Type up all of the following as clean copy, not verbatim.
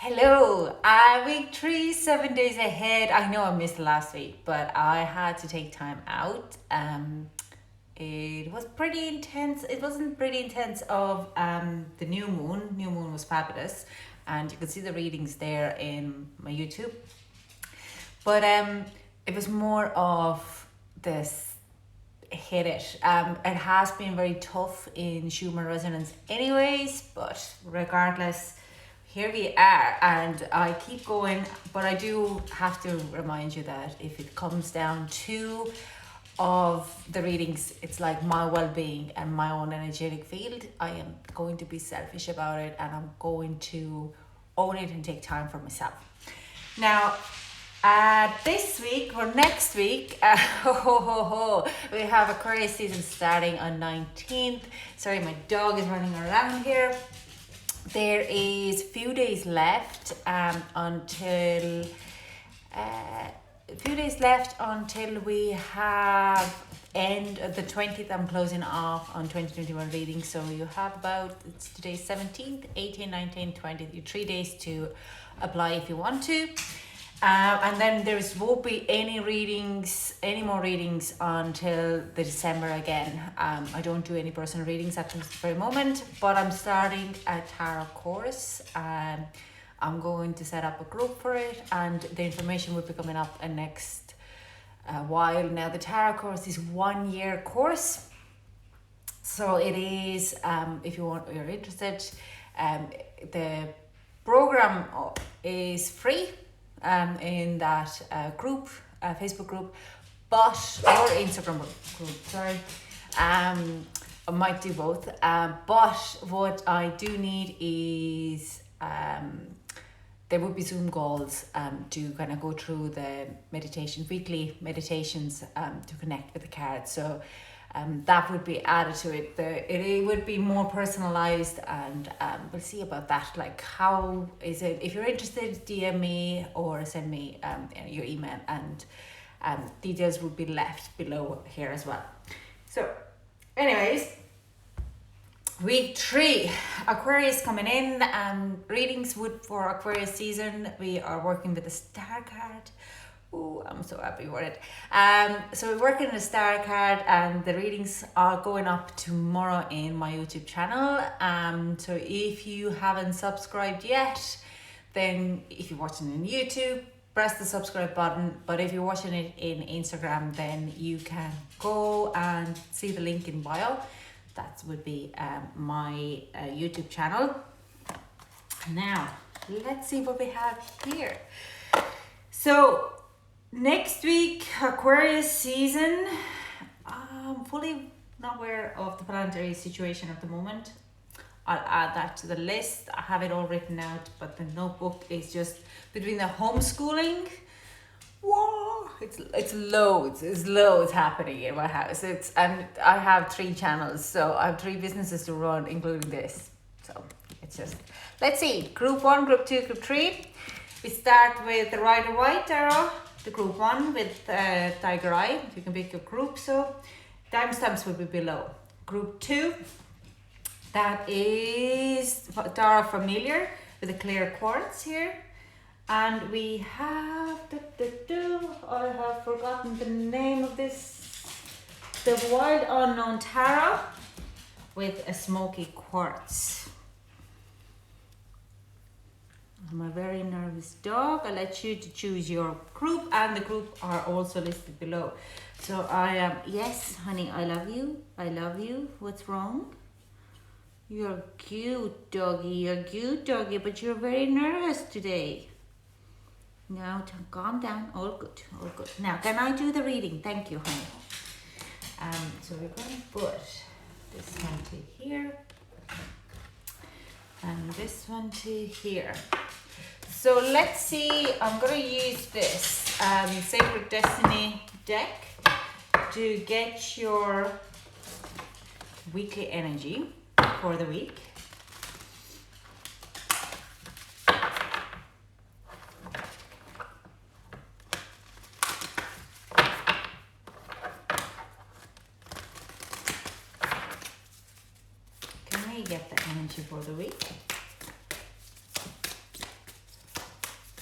Hello, week 3, 7 days ahead. I know I missed last week, but I had to take time out. It was pretty intense. It wasn't pretty intense of the new moon. New moon was fabulous, and you can see the readings there in my YouTube. But it was more of this hit it. It has been very tough in Schumann resonance, anyways. But regardless, here we are, and I keep going. But I do have to remind you that if it comes down to of the readings, it's like my well-being and my own energetic field. I am going to be selfish about it, and I'm going to own it and take time for myself. Now, this week or next week, we have Aquarius season starting on 19th. Sorry, my dog is running around here. There is a few days left until we have end of the 20th. I'm closing off on 2021 reading. So you have about, it's today's 17th, 18, 19, 20, 3 days to apply if you want to. And then there won't be any more readings until the December again. I don't do any personal readings at this very moment, but I'm starting a tarot course. I'm going to set up a group for it, and the information will be coming up in next while. Now, the tarot course is 1 year course, so it is. If you're interested, the program is free. In that group, Facebook group, or Instagram group, sorry. I might do both. But what I do need is there would be Zoom calls to kind of go through the weekly meditations to connect with the cards. So that would be added to it. It would be more personalized, and we'll see about that. Like, how is it? If you're interested, DM me or send me your email, and details will be left below here as well. So, anyways, week 3, Aquarius coming in. Readings for Aquarius season. We are working with the Star card. Oh, I'm so happy for it. So we're working on a star card, and the readings are going up tomorrow in my YouTube channel. So if you haven't subscribed yet, then if you're watching on YouTube, press the subscribe button. But if you're watching it in Instagram, then you can go and see the link in bio. That would be my YouTube channel. Now, let's see what we have here. So, next week, Aquarius season. I'm fully not aware of the planetary situation at the moment. I'll add that to the list. I have it all written out, but the notebook is just between the homeschooling. Whoa, it's loads. It's loads happening in my house. And I have 3 channels, so I have 3 businesses to run, including this. So it's just, let's see. Group 1, Group 2, Group 3. We start with the Rider White Tarot. The group 1 with Tiger Eye. You can pick your group, so timestamps will be below. Group 2, that is Tarot Familiar with a clear quartz here. And we have, I have forgotten the name of this, the Wild Unknown Tarot with a smoky quartz. I'm a very nervous dog. I'll let you to choose your group, and the group are also listed below. So I am, yes, honey, I love you. I love you. What's wrong? You're cute, doggy. You're cute, doggy, but you're very nervous today. Now, calm down. All good. All good. Now, can I do the reading? Thank you, honey. So we're going to put this one to here, and this one to here. So let's see, I'm going to use this Sacred Destiny deck to get your weekly energy for the week. Can we get the energy for the week?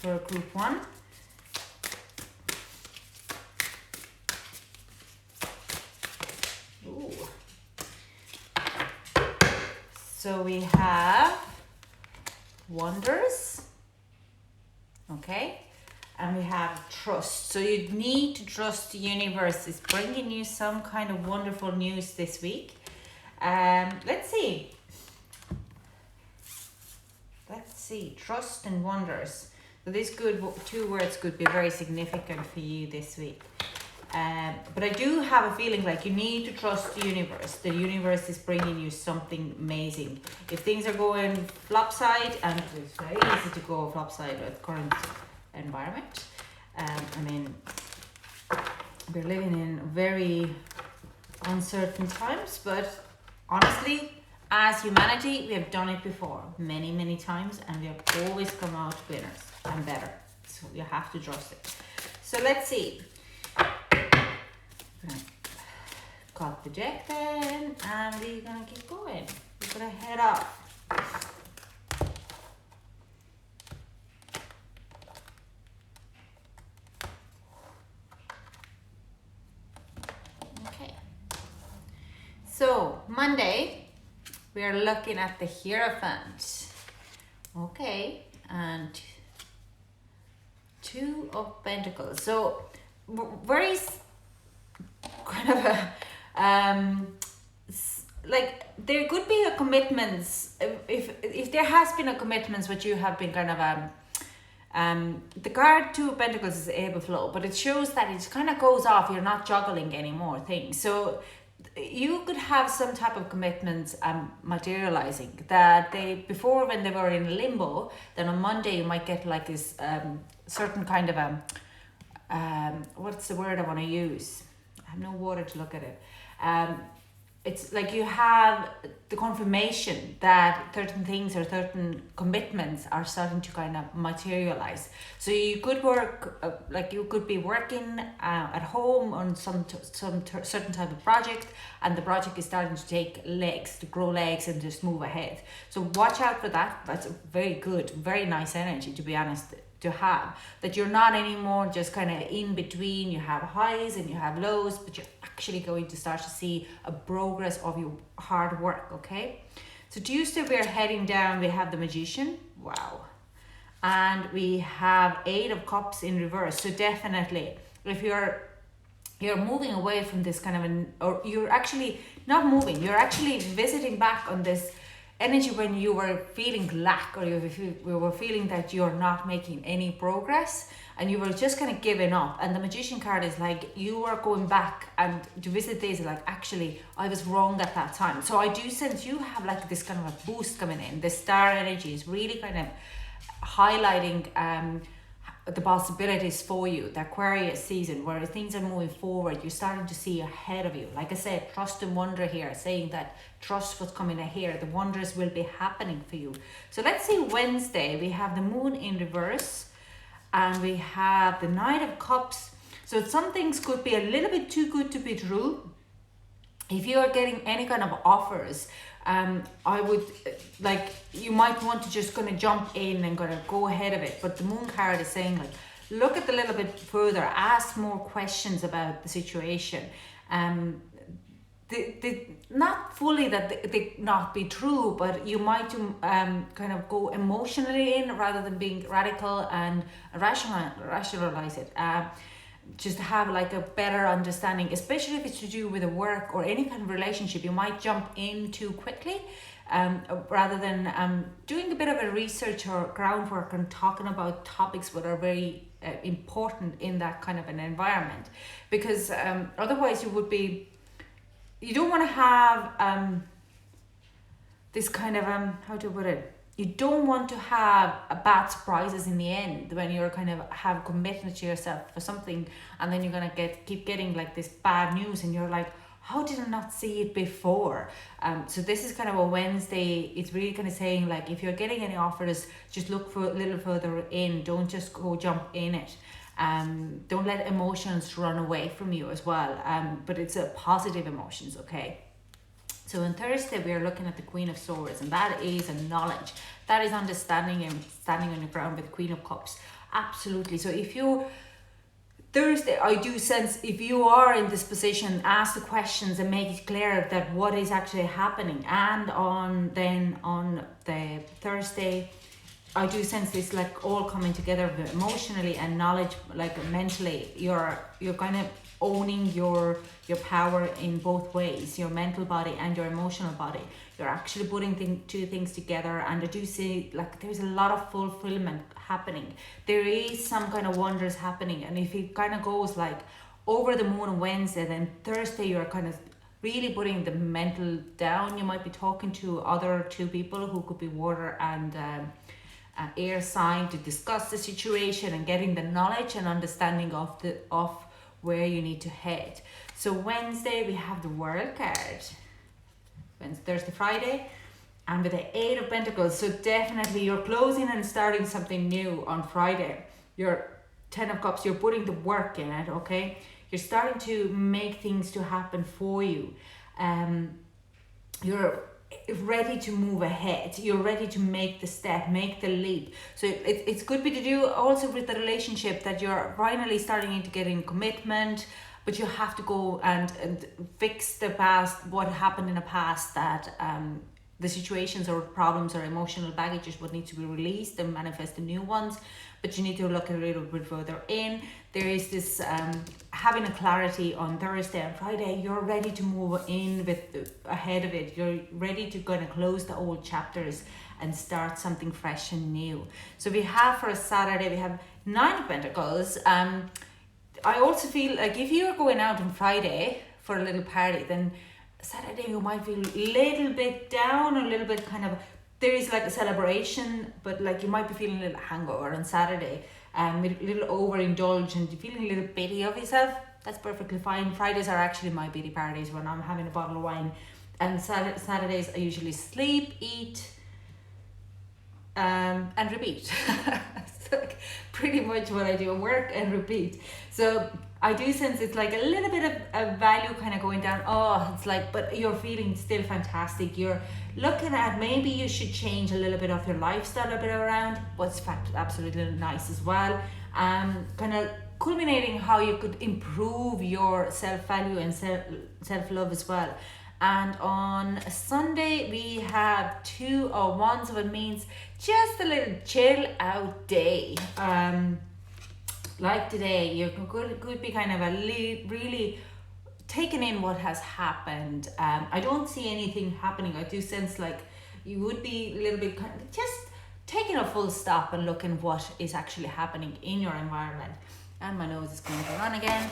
for group 1. Ooh. So we have wonders, okay, and we have trust. So you need to trust the universe is bringing you some kind of wonderful news this week. Let's see, trust and wonders. So these two words could be very significant for you this week. But I do have a feeling like you need to trust the universe. The universe is bringing you something amazing. If things are going flopside, and it's very easy to go flopside with current environment. I mean, we're living in very uncertain times, but honestly, as humanity, we have done it before many, many times, and we have always come out winners and better. So you have to trust it. So let's see. Got the deck then, and we're gonna keep going. We're gonna head off. Okay. So Monday, we are looking at the Hierophant. Okay, and Two of Pentacles. So very kind of a like there could be a commitments if there has been a commitments which you have been kind of the card Two of Pentacles is able flow, but it shows that it kind of goes off. You're not juggling any more things. So you could have some type of commitments materializing that they before when they were in limbo. Then on Monday you might get like this certain kind of what's the word I want to use? I have no water to look at it. It's like you have the confirmation that certain things or certain commitments are starting to kind of materialize. So you could work, like you could be working at home on some certain type of project, and the project is starting to take legs, to grow legs and just move ahead. So watch out for that. That's very good, very nice energy, to be honest, to have. That you're not anymore just kind of in between. You have highs and you have lows, but you're actually going to start to see a progress of your hard work, okay? So Tuesday we're heading down, we have the Magician, wow. And we have Eight of Cups in reverse. So definitely, if you're moving away from this kind of or you're actually not moving, you're actually visiting back on this energy when you were feeling lack, or you were feeling that you're not making any progress and you were just kind of giving up. And the Magician card is like you are going back and to visit this, like actually I was wrong at that time. So I do sense you have like this kind of a boost coming in. The star energy is really kind of highlighting the possibilities for you, the Aquarius season where things are moving forward. You're starting to see ahead of you. Like I said, trust and wonder here, saying that trust what's coming here. The wonders will be happening for you. So let's see, Wednesday we have the Moon in reverse and we have the Knight of Cups. So some things could be a little bit too good to be true. If you are getting any kind of offers, I would like you might want to just gonna jump in and gonna go ahead of it. But the Moon card is saying like look at a little bit further, ask more questions about the situation. Not fully that they not be true, but you might kind of go emotionally in rather than being radical and rationalize it. Just have like a better understanding, especially if it's to do with a work or any kind of relationship. You might jump in too quickly rather than doing a bit of a research or groundwork and talking about topics that are very important in that kind of an environment, because otherwise you don't want to have this kind of how to put it, you don't want to have bad surprises in the end when you're kind of have committed to yourself for something, and then you're gonna keep getting like this bad news and you're like, how did I not see it before? So this is kind of a Wednesday. It's really kind of saying like if you're getting any offers, just look for a little further in. Don't just go jump in it. Don't let emotions run away from you as well. But it's a positive emotions, okay? So on Thursday, we are looking at the Queen of Swords, and that is a knowledge. That is understanding and standing on the ground with the Queen of Cups. Absolutely. So if you, Thursday, I do sense if you are in this position, ask the questions and make it clear that what is actually happening. And on the Thursday, I do sense this like all coming together emotionally and knowledge, like mentally. You're kind of owning your power in both ways, your mental body and your emotional body. You're actually putting two things together, and I do see like there's a lot of fulfillment happening. There is some kind of wonders happening, and if it kind of goes like over the moon on Wednesday, then Thursday you're kind of really putting the mental down. You might be talking to other two people who could be water and air sign to discuss the situation and getting the knowledge and understanding of where you need to head. So Wednesday we have the World card. Wednesday, Thursday, Friday, and with the Eight of Pentacles. So definitely you're closing and starting something new on Friday. Your Ten of Cups, you're putting the work in it, okay? You're starting to make things to happen for you. You're ready to move ahead. You're ready to make the step, make the leap. So it's could be to do also with the relationship that you're finally starting to get in commitment, but you have to go and fix the past, what happened in the past, that the situations or problems or emotional baggages would need to be released and manifest the new ones. But you need to look a little bit further in. There is this having a clarity on Thursday and Friday. You're ready to move in with ahead of it. You're ready to kind of close the old chapters and start something fresh and new. So we have for a Saturday, we have Nine of Pentacles. I also feel like if you're going out on Friday for a little party, then Saturday you might feel a little bit down, a little bit kind of, there is like a celebration, but like you might be feeling a little hangover on Saturday, a little overindulged and feeling a little pity of yourself. That's perfectly fine. Fridays are actually my pity parties when I'm having a bottle of wine, and Saturdays I usually sleep, eat, and repeat. It's like pretty much what I do, work and repeat. So I do sense it's like a little bit of a value kind of going down. Oh, it's like, but you're feeling still fantastic. You're looking at maybe you should change a little bit of your lifestyle a bit around. What's absolutely nice as well. Kind of culminating how you could improve your self-value and self-love as well. And on Sunday we have Two of Wands, so it means just a little chill out day. Like today, you could be kind of really taking in what has happened. I don't see anything happening. I do sense like you would be a little bit kind of just taking a full stop and looking what is actually happening in your environment. And my nose is going to run again.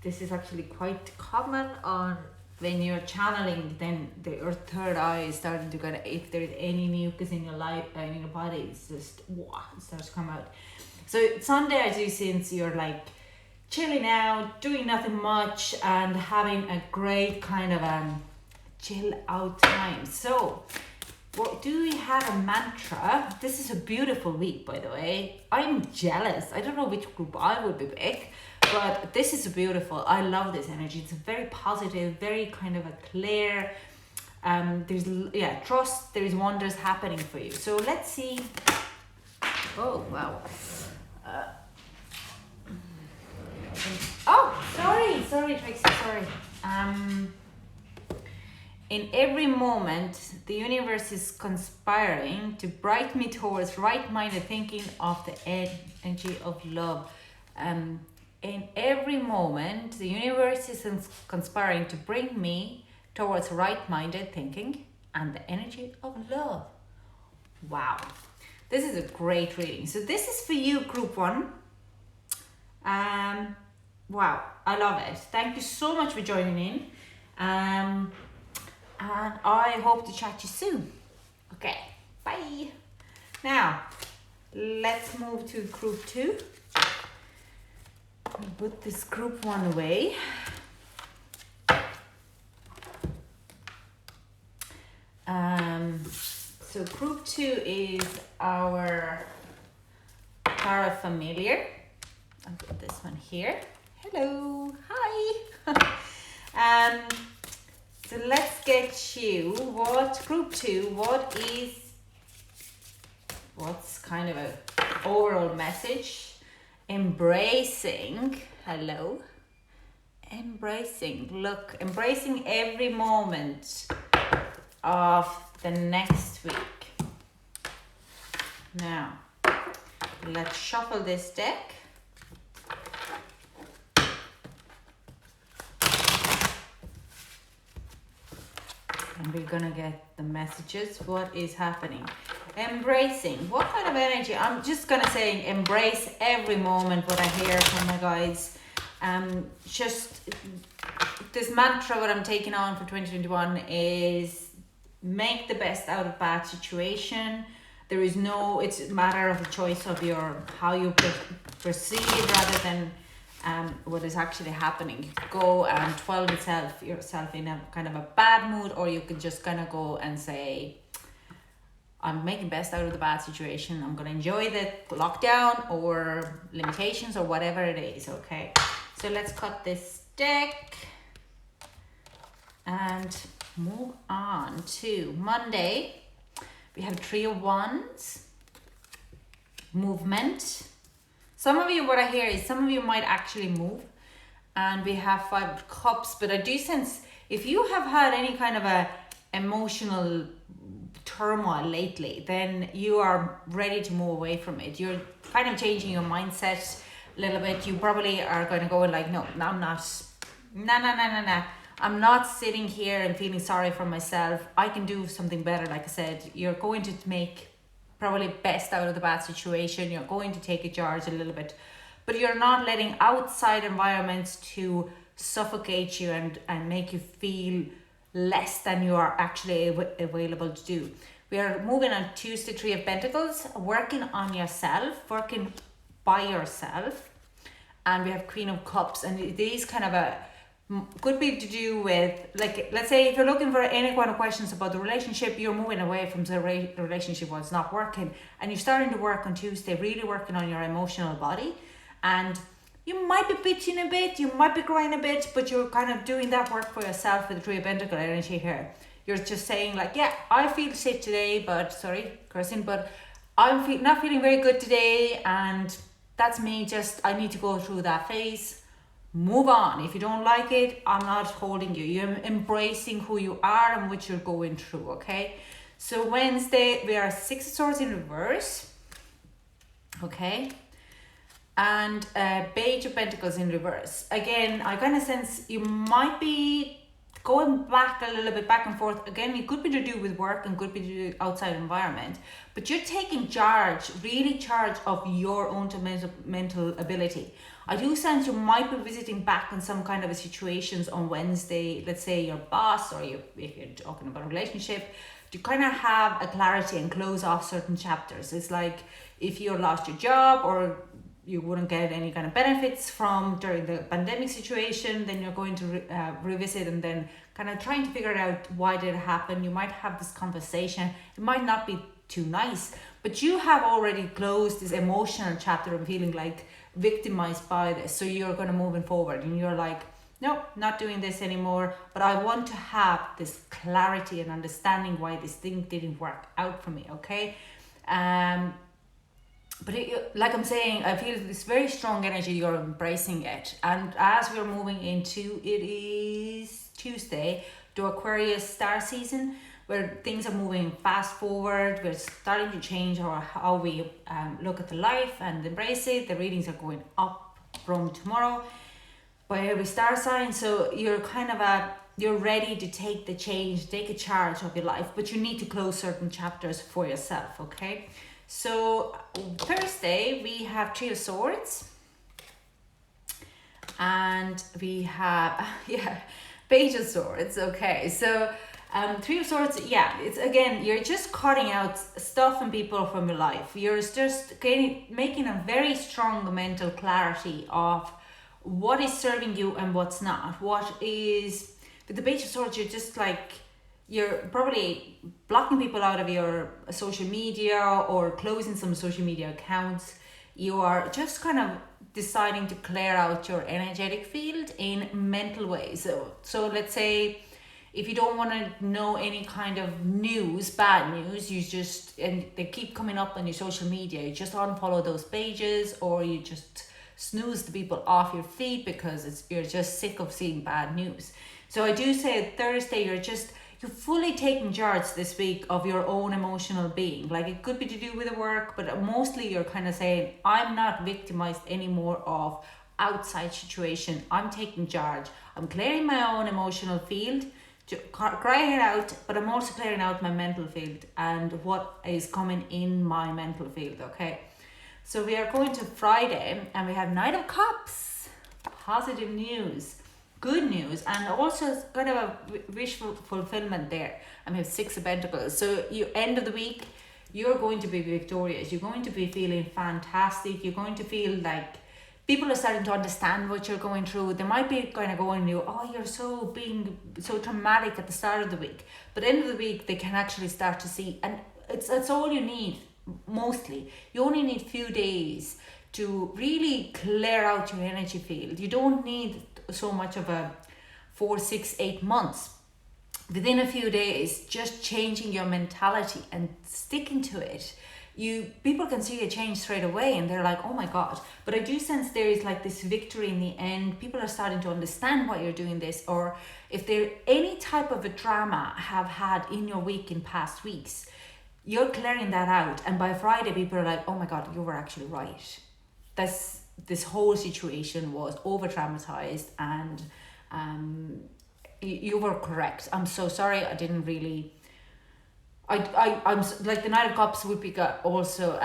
This is actually quite common on when you're channeling, then your third eye is starting to kind of, if there's any mucus in your life, in your body, it's just, it starts to come out. So Sunday I do sense you're like chilling out, doing nothing much, and having a great kind of chill out time. So do we have a mantra? This is a beautiful week, by the way. I'm jealous. I don't know which group I would be pick, but this is beautiful. I love this energy. It's very positive, very kind of a clear, there's trust, there's wonders happening for you. So let's see. Oh wow. Sorry Trixie, sorry. In every moment, the universe is conspiring to bright me towards right-minded thinking of the energy of love. In every moment, the universe is conspiring to bring me towards right-minded thinking and the energy of love. Wow. This is a great reading. So this is for you, group one. Wow, I love it. Thank you so much for joining in. And I hope to chat to you soon. Okay, bye. Now, let's move to group two. Put this group one away. So group two is our parafamiliar. I'll put this one here. Hello, hi. So let's get you group 2, what's kind of a overall message? Embracing every moment of the next week. Now, let's shuffle this deck. And we're gonna get the messages. What is happening? Embracing. What kind of energy? I'm just gonna say embrace every moment. What I hear from my guides. Just this mantra. What I'm taking on for 2021 is make the best out of bad situation. There is no. It's a matter of the choice of how you perceive it rather than what is actually happening. You could go and dwell yourself in a kind of a bad mood, or you could just kind of go and say, I'm making best out of the bad situation. I'm going to enjoy the lockdown or limitations or whatever it is, okay? So let's cut this deck and move on to Monday. We have 3 of Wands, movement. Some of you, what I hear is some of you might actually move, and we have 5 of Cups, but I do sense if you have had any kind of a emotional turmoil lately, then you are ready to move away from it. You're kind of changing your mindset a little bit. You probably are going to go like, no, I'm not. No. I'm not sitting here and feeling sorry for myself. I can do something better. Like I said, you're going to make probably best out of the bad situation. You're going to take a charge a little bit, but you're not letting outside environments to suffocate you and make you feel less than you are actually available to do. We are moving on Tuesday, 3 of Pentacles, working on yourself, working by yourself. And we have Queen of Cups, and these kind of could be to do with, like, let's say if you're looking for any kind of questions about the relationship, you're moving away from the relationship what's not working, and you're starting to work on Tuesday, really working on your emotional body. And you might be bitching a bit, you might be crying a bit, but you're kind of doing that work for yourself with the 3 of Pentacles energy here. You're just saying like, yeah, I feel sick today, but I'm not feeling very good today, and that's me. Just I need to go through that phase. Move on. If you don't like it, I'm not holding you. You're embracing who you are and what you're going through, okay? So Wednesday, we are 6 of Swords in reverse, okay? And Page of Pentacles in reverse. Again, I kind of sense you might be going back a little bit, back and forth. Again, it could be to do with work and could be to do with outside environment, but you're taking charge, really charge of your own mental ability. I do sense you might be visiting back on some kind of a situations on Wednesday. Let's say your boss, or if you're talking about a relationship, to kind of have a clarity and close off certain chapters. It's like if you lost your job or you wouldn't get any kind of benefits from during the pandemic situation, then you're going to revisit and then kind of trying to figure out why did it happen. You might have this conversation. It might not be too nice, but you have already closed this emotional chapter of feeling like victimized by this. So you're going to moving forward and you're like, nope, not doing this anymore, but I want to have this clarity and understanding why this thing didn't work out for me, okay? But like I'm saying, I feel this very strong energy, you're embracing it. And as we're moving into, it is Tuesday, to Aquarius star season, where things are moving fast forward. We're starting to change how we look at the life and embrace it. The readings are going up from tomorrow by every star sign. So you're kind of you're ready to take the change, take a charge of your life, but you need to close certain chapters for yourself, okay? So Thursday, we have 3 of Swords, and we have, Page of Swords, okay? So 3 of Swords, it's again, you're just cutting out stuff and people from your life. You're just making a very strong mental clarity of what is serving you and what's not. What is, with the Page of Swords, you're just like, you're probably blocking people out of your social media or closing some social media accounts. You are just kind of deciding to clear out your energetic field in mental ways. So let's say if you don't want to know any kind of news, bad news, you just, and they keep coming up on your social media, you just unfollow those pages, or you just snooze the people off your feed because you're just sick of seeing bad news. So I do say Thursday, you're fully taking charge this week of your own emotional being. Like, it could be to do with the work, but mostly you're kind of saying, I'm not victimized anymore of outside situation. I'm taking charge. I'm clearing my own emotional field, crying it out, but I'm also clearing out my mental field and what is coming in my mental field, okay? So we are going to Friday, and we have Knight of Cups, positive news, good news, and also kind of a wish fulfillment there. And we have Six of Pentacles. So you end of the week, you're going to be victorious. You're going to be feeling fantastic. You're going to feel like people are starting to understand what you're going through. They might be kind of going to you, oh, you're so being so traumatic at the start of the week. But end of the week, they can actually start to see, and it's all you need. Mostly you only need few days to really clear out your energy field. You don't need so much of a 4, 6, 8 months. Within a few days, just changing your mentality and sticking to it, people can see a change straight away, and they're like, oh my god. But I do sense there is like this victory in the end. People are starting to understand why you're doing this, or if there any type of a drama have had in your week in past weeks, you're clearing that out, and by Friday people are like, oh my god, you were actually right. This whole situation was over traumatized, and you were correct. I'm so sorry. I didn't really. I'm like, the Knight of Cups would be also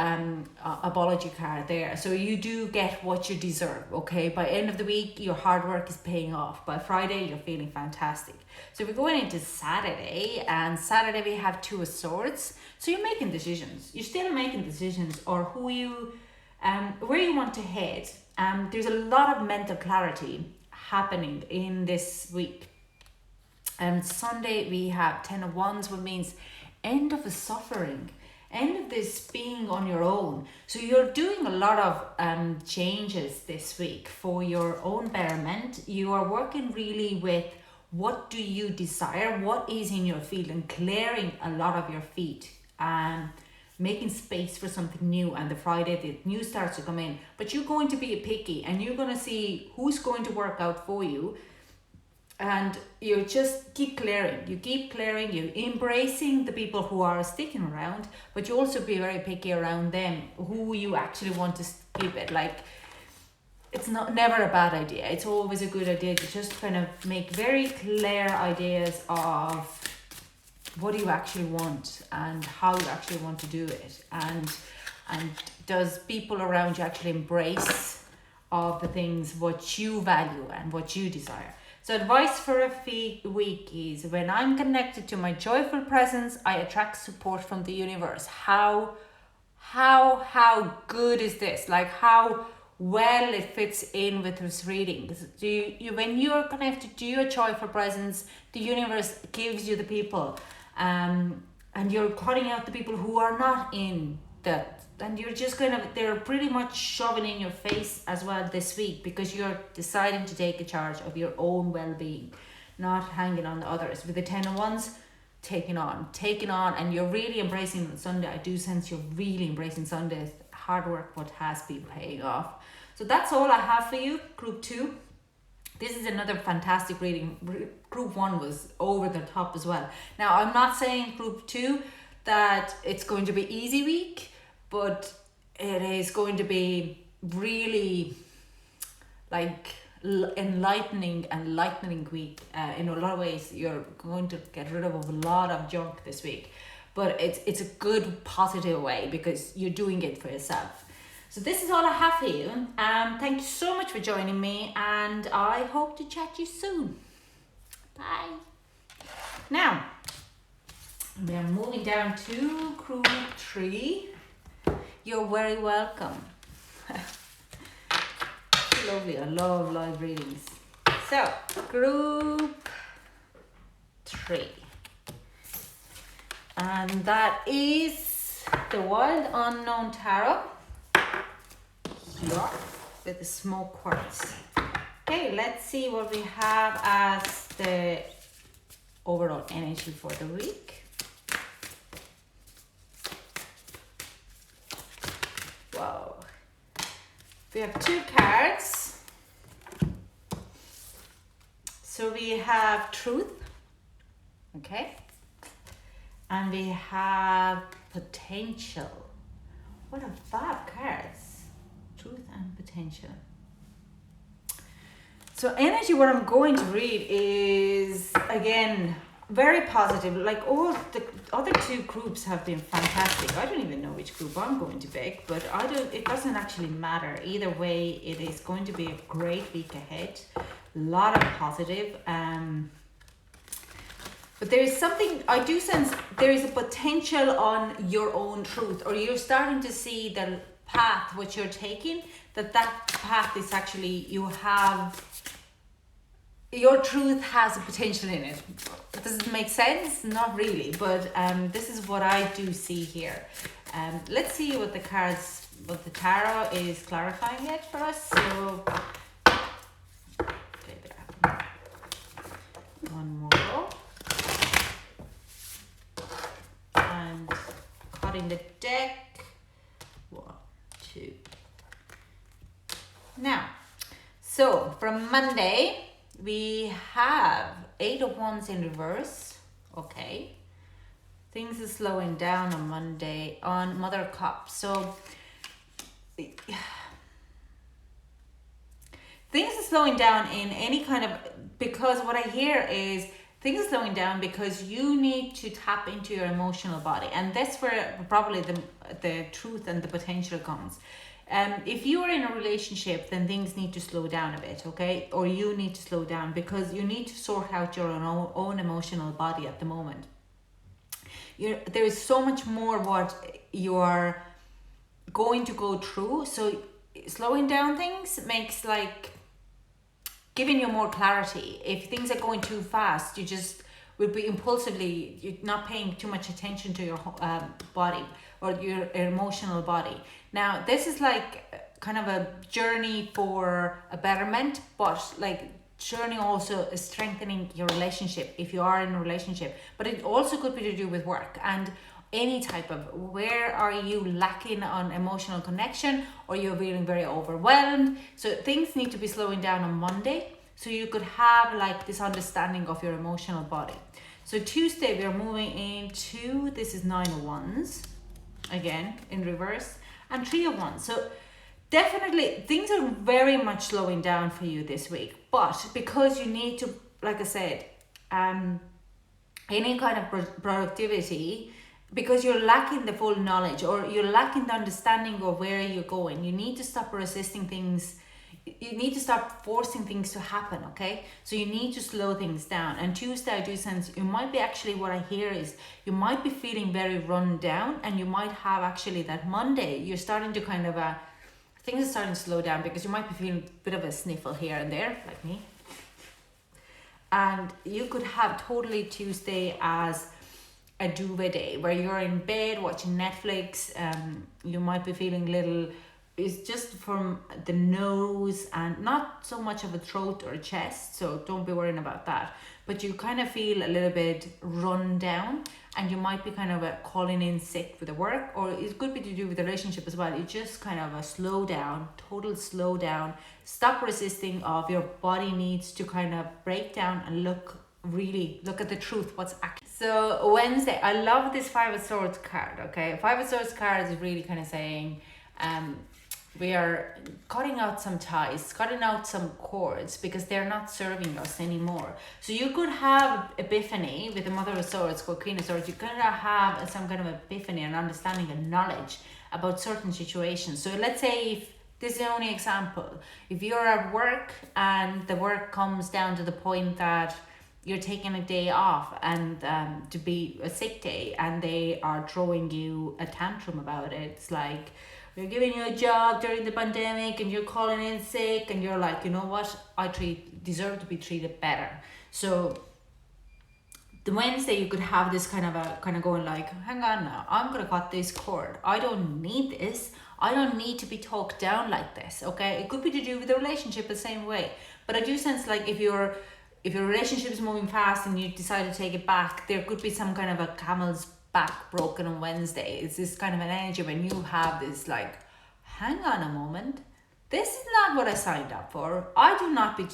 apology card there. So you do get what you deserve. Okay, by end of the week, your hard work is paying off. By Friday, you're feeling fantastic. So we're going into Saturday, and Saturday we have Two of Swords. So you're making decisions. You're still making decisions, or where you want to head. There's a lot of mental clarity happening in this week. And Sunday we have Ten of Wands, which means end of the suffering, end of this being on your own. So you're doing a lot of changes this week for your own betterment. You are working really with what do you desire, what is in your field, and clearing a lot of your feet, making space for something new. And the Friday, the new starts to come in, but you're going to be picky, and you're going to see who's going to work out for you. And you just keep clearing, you embracing the people who are sticking around, but you also be very picky around them, who you actually want to keep it. Like, it's never a bad idea. It's always a good idea to just kind of make very clear ideas of what do you actually want and how you actually want to do it. And does people around you actually embrace of the things what you value and what you desire. So advice for a week is, when I'm connected to my joyful presence, I attract support from the universe. How good is this? Like, how well it fits in with this reading. When you're connected to your joyful presence, the universe gives you the people, and you're cutting out the people who are not in that. And you're just they're pretty much shoving in your face as well this week, because you're deciding to take a charge of your own well-being, not hanging on the others. With the Ten of Wands, taking on, and you're really embracing Sunday. I do sense you're really embracing Sunday's hard work, what has been paying off. So that's all I have for you, Group 2. This is another fantastic reading. Group 1 was over the top as well. Now, I'm not saying Group 2 that it's going to be easy week, but it is going to be really like enlightening and lightening week. In a lot of ways, you're going to get rid of a lot of junk this week, but it's a good positive way, because you're doing it for yourself. So this is all I have for you. Thank you so much for joining me, and I hope to chat to you soon. Bye. Now, we are moving down to Group 3. You're very welcome. Lovely. I love live readings. So, Group 3. And that is the Wild Unknown Tarot. Here with the smoke quartz. Okay, let's see what we have as the overall energy for the week. Wow. We have 2 cards. So we have truth, okay? And we have potential. What a fab cards. Truth and potential. So energy, what I'm going to read is, again, very positive. Like all the other 2 groups have been fantastic. I don't even know which group I'm going to pick, but it doesn't actually matter. Either way, it is going to be a great week ahead. A lot of positive. But there is something, I do sense there is a potential on your own truth, or you're starting to see the path which you're taking, that path is actually, your truth has a potential in it. Does it make sense? Not really, but this is what I do see here. Let's see what the tarot is clarifying it for us. So, okay, there. One more row. And cutting the deck. 1, 2. Now, so from Monday, we have 8 of Wands in reverse. Okay. Things are slowing down on Monday on Mother of Cups. So things are slowing down in any kind of, because what I hear is things are slowing down because you need to tap into your emotional body. And that's where probably the truth and the potential comes. If you are in a relationship, then things need to slow down a bit, okay? Or you need to slow down because you need to sort out your own emotional body at the moment. There is so much more what you're going to go through. So slowing down things makes like giving you more clarity. If things are going too fast, you just will be impulsively, you're not paying too much attention to your body or your emotional body. Now, this is like kind of a journey for a betterment, but like journey also is strengthening your relationship if you are in a relationship. But it also could be to do with work and any type of, where are you lacking on emotional connection, or you're feeling very overwhelmed. So things need to be slowing down on Monday, so you could have like this understanding of your emotional body. So Tuesday we are moving into, this is 9 of Wands, again in reverse, and 3 of Wands. So definitely things are very much slowing down for you this week, but because you need to, like I said, any kind of productivity, because you're lacking the full knowledge or you're lacking the understanding of where you're going, you need to stop resisting things. You need to start forcing things to happen, okay? So you need to slow things down. And Tuesday, I do sense you might be, actually what I hear is you might be feeling very run down, and you might have actually that Monday, you're starting to kind of, things are starting to slow down because you might be feeling a bit of a sniffle here and there, like me. And you could have totally Tuesday as a duvet day where you're in bed watching Netflix. You might be feeling little, it's just from the nose and not so much of a throat or a chest, so don't be worrying about that. But you kind of feel a little bit run down, and you might be kind of calling in sick with the work, or it could be to do with the relationship as well. It's just kind of a slow down, total slow down. Stop resisting of your body needs to kind of break down and look at the truth, what's actually. So Wednesday, I love this 5 of Swords card, okay? 5 of Swords card is really kind of saying, we are cutting out some ties, cutting out some cords because they're not serving us anymore. So you could have epiphany with the Mother of Swords, Queen of Swords. You could have some kind of epiphany and understanding and knowledge about certain situations. So let's say, if this is the only example, if you're at work and the work comes down to the point that you're taking a day off and to be a sick day, and they are throwing you a tantrum about it. It's like, we're giving you a job during the pandemic and you're calling in sick, and you're like, you know what, I deserve to be treated better. So the Wednesday you could have this kind of going like, hang on now, I'm gonna cut this cord. I don't need this. I don't need to be talked down like this, okay? It could be to do with the relationship the same way. But I do sense like if you're if your relationship is moving fast and you decide to take it back, there could be some kind of a camel's back broken on Wednesday. It's this kind of an energy when you have this like, hang on a moment, this is not what I signed up for. I do not be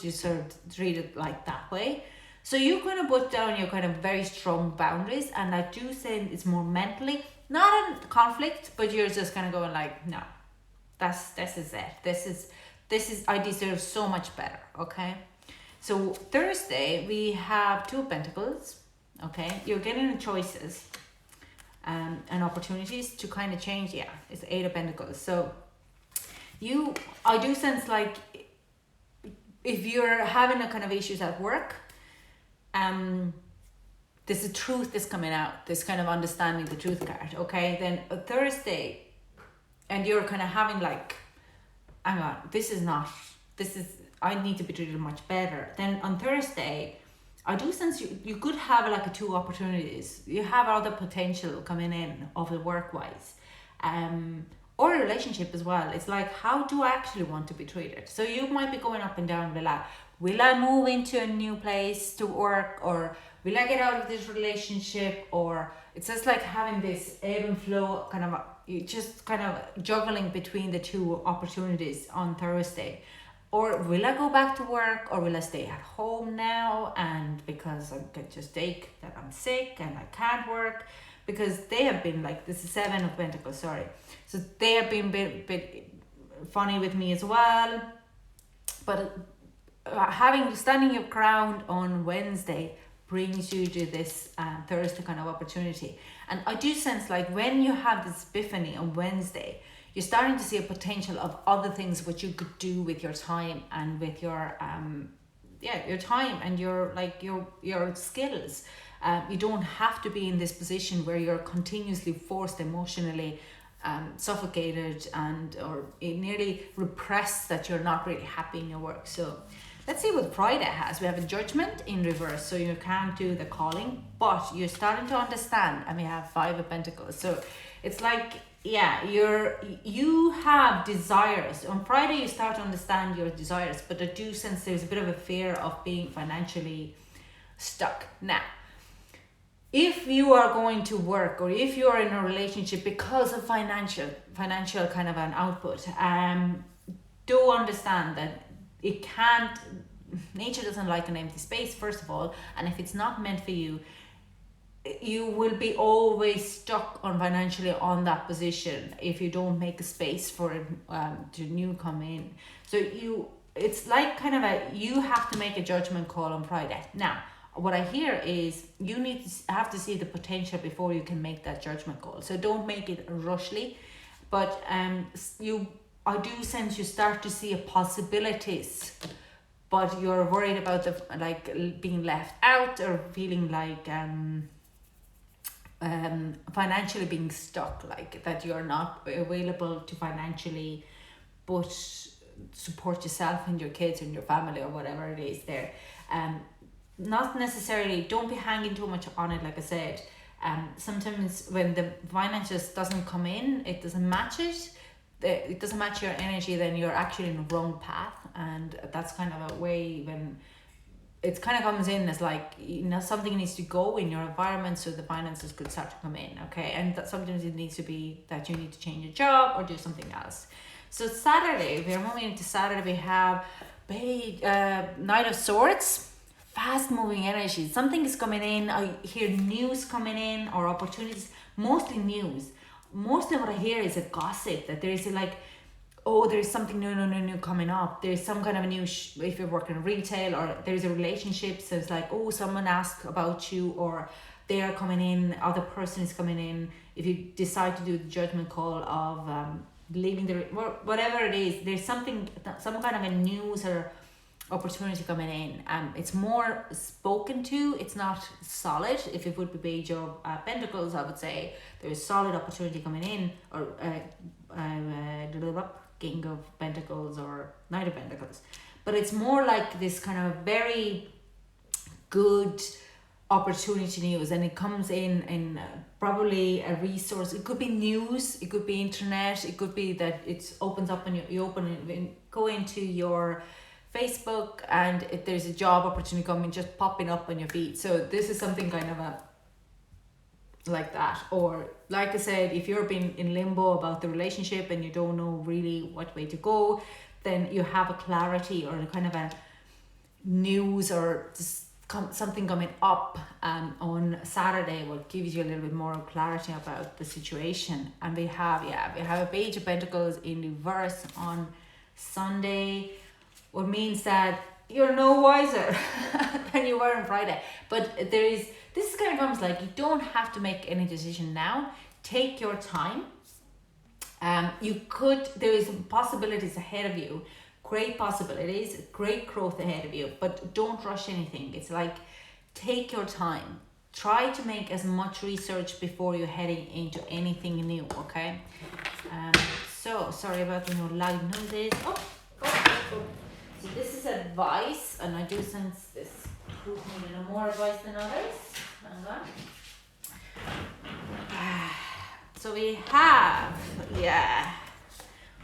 treated like that way. So you're going to put down your kind of very strong boundaries, and I do say it's more mentally, not a conflict, but you're just kind of going like, no, this is it. This is I deserve so much better. Okay. So Thursday we have Two of Pentacles. Okay, you're getting choices and opportunities to kind of change. Yeah, it's Eight of Pentacles. So I do sense like if you're having a kind of issues at work, there's a truth that's coming out, this kind of understanding the truth card. Okay, then a Thursday, and you're kind of having like, hang on, I need to be treated much better. Then on Thursday, I do sense you could have like two opportunities. You have other potential coming in of the work-wise, or a relationship as well. It's like, how do I actually want to be treated? So you might be going up and down, will I move into a new place to work, or will I get out of this relationship? Or it's just like having this ebb and flow kind of, you just kind of juggling between the two opportunities on Thursday. Or will I go back to work, or will I stay at home now, and because I get just take that I'm sick and I can't work, because they have been like, this is Seven of Pentacles, sorry. So they have been a bit funny with me as well. But standing your ground on Wednesday brings you to this Thursday kind of opportunity. And I do sense like when you have this epiphany on Wednesday, you're starting to see a potential of other things which you could do with your time and with your your time and your skills. You don't have to be in this position where you're continuously forced emotionally, suffocated or nearly repressed, that you're not really happy in your work. So let's see what Friday has. We have a Judgment in reverse, so you can't do the calling, but you're starting to understand. And we have Five of Pentacles. So it's like, yeah, you have desires. On Friday you start to understand your desires, but I do sense there's a bit of a fear of being financially stuck. Now, if you are going to work, or if you are in a relationship because of financial kind of an output, do understand that it can't, nature doesn't like an empty space, first of all, and if it's not meant for you, you will be always stuck on financially on that position if you don't make a space for it to new come in. So it's like kind of you have to make a judgment call on Friday. Now, what I hear is you have to see the potential before you can make that judgment call. So don't make it rushly, but I do sense you start to see possibilities, but you're worried about being left out, or feeling like financially being stuck, like that you're not available to financially but support yourself and your kids and your family or whatever it is there. Not necessarily, don't be hanging too much on it, like I said. Sometimes when the finances doesn't come in, it doesn't match it doesn't match your energy, then you're actually in the wrong path. And that's kind of a way when it kind of comes in as like, something needs to go in your environment so the finances could start to come in. Okay, and that sometimes it needs to be that you need to change your job or do something else. So Saturday, we're moving into Saturday. We have Knight of Swords, fast moving energy. Something is coming in. I hear news coming in, or opportunities, mostly news. Most of what I hear is a gossip, that there is there's something new coming up. There's some kind of a new, if you're working in retail, or there's a relationship. So it's like, someone asked about you, or they are coming in, other person is coming in. If you decide to do the judgment call of leaving whatever it is, there's some kind of a news or opportunity coming in. It's more spoken to, it's not solid. If it would be Page of Pentacles, I would say there's solid opportunity coming in, or King of Pentacles or Knight of Pentacles. But it's more like this kind of very good opportunity news, and it comes in probably a resource. It could be news, it could be internet, it could be that it opens up and you open it, go into your Facebook, and if there's a job opportunity coming, just popping up on your feed. So this is something kind of a like that. Or like I said, if you're being in limbo about the relationship and you don't know really what way to go, then you have a clarity or kind of a news or just something coming up on Saturday what gives you a little bit more clarity about the situation. And we have a Page of Pentacles in reverse on Sunday, what means that you're no wiser than you were on Friday. But this is kind of comes like you don't have to make any decision now. Take your time. There is possibilities ahead of you, great possibilities, great growth ahead of you, but don't rush anything. It's like, take your time. Try to make as much research before you're heading into anything new, okay? So, sorry about the loud noises. Oh. So this is advice, and I do sense this group needed more advice than others. Hang on. So we have,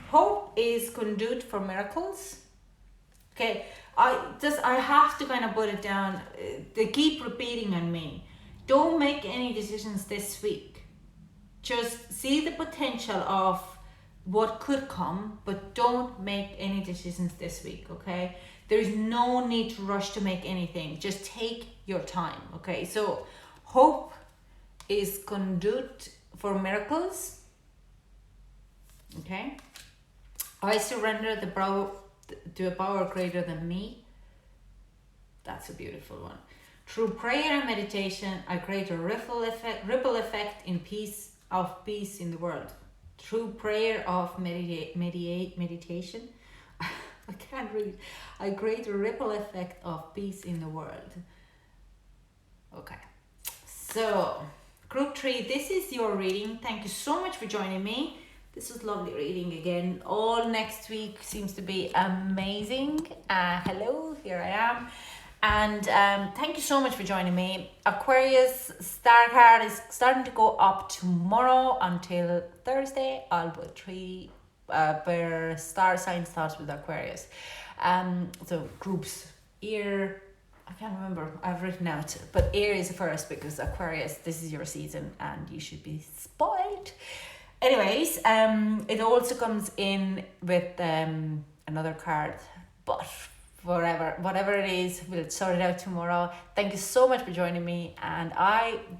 hope is conduit for miracles. Okay, I have to kind of put it down. They keep repeating on me. Don't make any decisions this week. Just see the potential of what could come, but don't make any decisions this week, okay? There is no need to rush to make anything. Just take your time, okay? So hope is conduit for miracles, okay? I surrender the power to a power greater than me. That's a beautiful one. Through prayer and meditation, I create a ripple effect in peace in the world. Through prayer of meditation, I can't read. I create a ripple effect of peace in the world. Okay. So, Group 3, this is your reading. Thank you so much for joining me. This was lovely reading again. All next week seems to be amazing. Hello, here I am. And thank you so much for joining me. Aquarius star card is starting to go up tomorrow until Thursday. I'll put 3 per star sign starts with Aquarius. So groups, Air, I can't remember, I've written out, but Air is first because Aquarius, this is your season and you should be spoiled. Anyways, it also comes in with another card, but whatever it is, we'll sort it out tomorrow. Thank you so much for joining me, and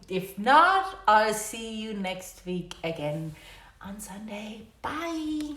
if not, I'll see you next week again on Sunday. Bye.